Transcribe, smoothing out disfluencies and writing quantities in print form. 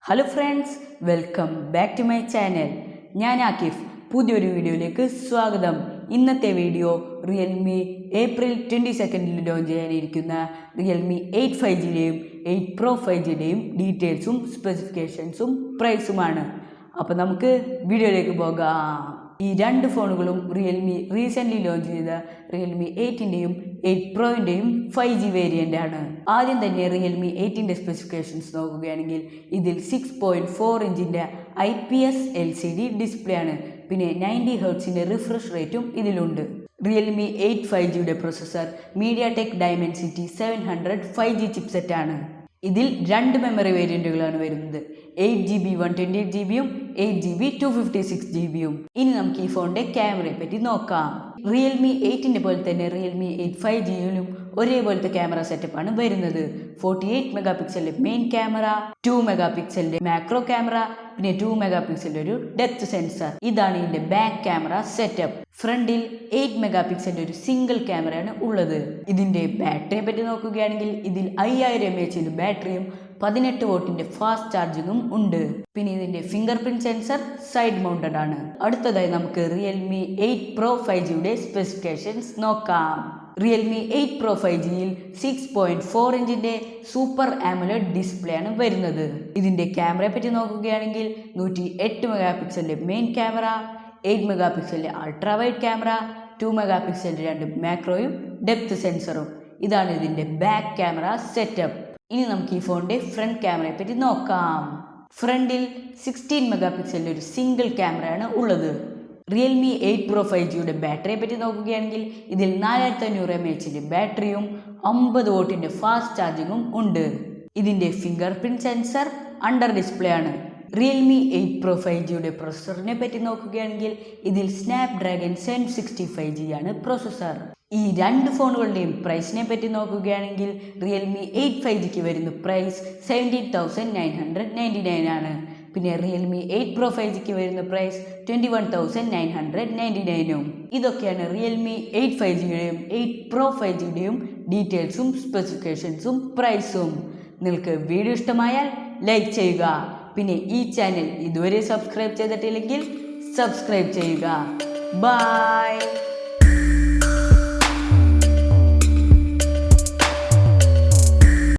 Hello friends, welcome back to my channel. ഞാൻ ആക്കിഫ്. പുതിയൊരു വീഡിയോയിലേക്ക് സ്വാഗതം. ഇന്നത്തെ വീഡിയോ റിയൽമി ഏപ്രിൽ 22 ലോഞ്ച് ചെയ്യാനിരിക്കുന്ന റിയൽമി 8 5Gയുടെയും 8 Pro 5Gയുടെയും ഡീറ്റെയിൽസും സ്പെസിഫിക്കേഷൻസും പ്രൈസുമാണ്. അപ്പോൾ നമുക്ക് വീഡിയോയിലേക്ക് പോകാം. ഈ രണ്ട് ഫോണുകളും റിയൽമി റീസെൻ്റ്ലി ലോഞ്ച് ചെയ്ത റിയൽമി 8ൻ്റെയും 8 പ്രോൻ്റെയും 5G വേരിയൻ്റ് ആണ്. ആദ്യം തന്നെ റിയൽമി 8ൻ്റെ സ്പെസിഫിക്കേഷൻസ് നോക്കുകയാണെങ്കിൽ ഇതിൽ 6.4 ഇഞ്ചിൻ്റെ IPS LCD ഡിസ്പ്ലേ ആണ്. പിന്നെ 90 ഹെർട്സിൻ്റെ റിഫ്രഷ് റേറ്റും ഇതിലുണ്ട്. റിയൽമി 8 5Gയുടെ processor MediaTek Dimensity 700 5G chipset ആണ്. ഇതിൽ രണ്ട് മെമ്മറി വേരിയൻറ്റുകളാണ് വരുന്നത്. 8GB 128GBയും 8GB 256GBയും. ഇനി നമുക്ക് ഈ ഫോണിൻ്റെ ക്യാമറയെ പറ്റി നോക്കാം. റിയൽമി 8ൻ്റെ പോലെ തന്നെ റിയൽമി 8 5Gയിലും ഒരേപോലത്തെ ക്യാമറ സെറ്റപ്പാണ് വരുന്നത്. 48 മെഗാ പിക്സലിൻ്റെ മെയിൻ ക്യാമറ, 2 മെഗാ പിക്സലിൻ്റെ മാക്രോ ക്യാമറ, പിന്നെ 2 മെഗാ പിക്സലിൻ്റെ ഒരു ഡെപ്ത് സെൻസർ. ഇതാണ് ഇതിൻ്റെ ബാക്ക് ക്യാമറ സെറ്റപ്പ്. ഫ്രണ്ടിൽ 8 മെഗാ പിക്സലിൻ്റെ ഒരു സിംഗിൾ ക്യാമറയാണ് ഉള്ളത്. ഇതിൻ്റെ ബാറ്ററിയെ പറ്റി നോക്കുകയാണെങ്കിൽ ഇതിൽ 5000 mAh ബാറ്ററിയും 18 വോട്ടിൻ്റെ ഫാസ്റ്റ് ചാർജിങ്ങും ഉണ്ട്. പിന്നെ ഇതിൻ്റെ finger print sensor side mounted ആണ്. അടുത്തതായി നമുക്ക് റിയൽമി 8 Pro 5Gയുടെ സ്പെസിഫിക്കേഷൻസ് നോക്കാം. റിയൽമി 8 Pro 5Gയിൽ 6.4 ഇഞ്ചിൻ്റെ സൂപ്പർ ആമോലെഡ് ഡിസ്പ്ലേ ആണ് വരുന്നത്. ഇതിൻ്റെ ക്യാമറയെ പറ്റി നോക്കുകയാണെങ്കിൽ 108 മെഗാ പിക്സലിൻ്റെ മെയിൻ ക്യാമറ, 8 മെഗാ പിക്സലിൻ്റെ അൾട്രാ വൈഡ് ക്യാമറ, 2 മെഗാ പിക്സലിൻ്റെ 2 മാക്രോയും ഡെപ്ത് സെൻസറും. ഇതാണ് ഇതിൻ്റെ ബാക്ക് ക്യാമറ സെറ്റപ്പ്. ഇനി നമുക്ക് ഈ ഫോണിൻ്റെ ഫ്രണ്ട് ക്യാമറയെ പറ്റി നോക്കാം. ഫ്രണ്ടിൽ 16 മെഗാ പിക്സലിൻ്റെ ഒരു സിംഗിൾ ക്യാമറയാണ് ഉള്ളത്. റിയൽമി 8 Pro 5Gയുടെ ബാറ്ററിയെ പറ്റി നോക്കുകയാണെങ്കിൽ ഇതിൽ 4500 mAh ബാറ്ററിയും 50 വോട്ടിൻ്റെ ഫാസ്റ്റ് ചാർജിങ്ങും ഉണ്ട്. ഇതിൻ്റെ finger print sensor under display ആണ്. റിയൽമി 8 Pro 5Gയുടെ പ്രൊസസ്സറിനെ പറ്റി നോക്കുകയാണെങ്കിൽ ഇതിൽ സ്നാപ്ഡ്രാഗൺ 765G ആണ് പ്രൊസസ്സർ. ഈ രണ്ട് ഫോണുകളുടെയും പ്രൈസിനെ പറ്റി നോക്കുകയാണെങ്കിൽ റിയൽമി 8 5Gക്ക് വരുന്ന പ്രൈസ് 17,999 ആണ്. പിന്നെ റിയൽമി 8 Pro 5Gക്ക് വരുന്ന പ്രൈസ് 21,999. ഇതൊക്കെയാണ് റിയൽമി 8 5Gയുടെയും 8 Pro 5Gയുടെയും ഡീറ്റെയിൽസും സ്പെസിഫിക്കേഷൻസും പ്രൈസും. നിങ്ങൾക്ക് വീഡിയോ ഇഷ്ടമായാൽ ലൈക്ക് ചെയ്യുക. പിന്നെ ഈ ചാനൽ ഇതുവരെ സബ്സ്ക്രൈബ് ചെയ്തിട്ടില്ലെങ്കിൽ സബ്സ്ക്രൈബ് ചെയ്യുക. ബൈ.